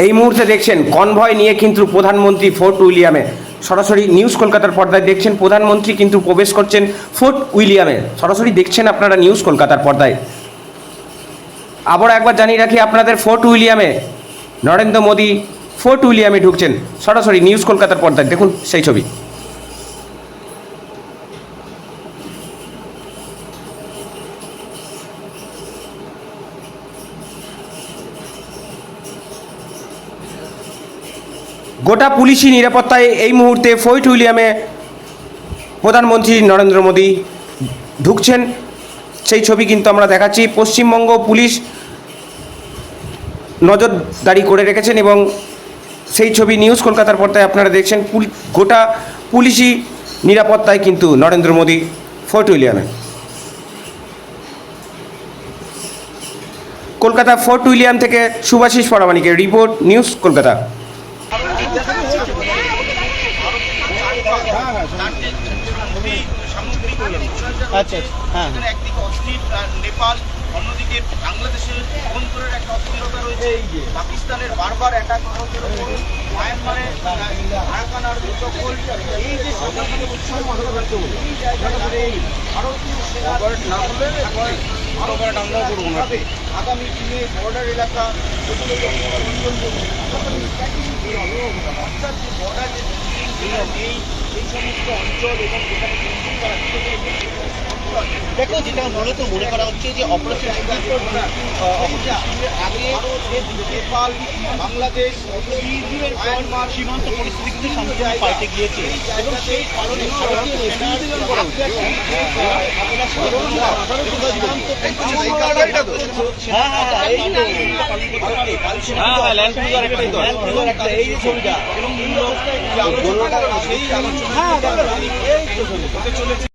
এই মুহূর্তে দেখছেন কনভয় নিয়ে কিন্তু প্রধানমন্ত্রী ফোর্ট উইলিয়ামে। সরাসরি নিউজ কলকাতার পর্দায় দেখছেন প্রধানমন্ত্রী কিন্তু প্রবেশ করছেন ফোর্ট উইলিয়ামে। সরাসরি দেখছেন আপনারা নিউজ কলকাতার পর্দায়। আবার একবার জানিয়ে রাখি আপনাদের, ফোর্ট উইলিয়ামে নরেন্দ্র মোদী ফোর্ট উইলিয়ামে ঢুকছেন। সরাসরি নিউজ কলকাতার পর্দায় দেখুন সেই ছবি। গোটা পুলিশি নিরাপত্তায় এই মুহূর্তে ফোর্ট উইলিয়ামে প্রধানমন্ত্রী নরেন্দ্র মোদী ঢুকছেন, সেই ছবি কিন্তু আমরা দেখাচ্ছি। পশ্চিমবঙ্গ পুলিশ নজরদারি করে রেখেছেন এবং সেই ছবি নিউজ কলকাতার পর্দায় আপনারা দেখছেন। গোটা পুলিশি নিরাপত্তায় কিন্তু নরেন্দ্র মোদী ফোর্ট উইলিয়ামে। কলকাতা ফোর্ট উইলিয়াম থেকে শুভাশিস পরামানিকের রিপোর্ট, নিউজ কলকাতা। একদিকে অস্থির নেপাল, অন্যদিকে বাংলাদেশের অভ্যন্তরের একটা অস্থিরতা রয়েছে, পাকিস্তানের বারবার অ্যাটাক, মায়ানমারের আরাকানার দখল, এই যে ভারতীয় সেনা আগামী দিনে বর্ডার এলাকা অর্থাৎ বর্ডার নেই এই সমস্ত অঞ্চল এবং দেখো, যেটা মূলত মনে করা হচ্ছে যে অপারেশন আগে নেপাল, বাংলাদেশ, মায়ানমার সীমান্ত পরিস্থিতি কিন্তু সম্পূর্ণ পাল্টে গিয়েছে এবং সেই কারণে সেই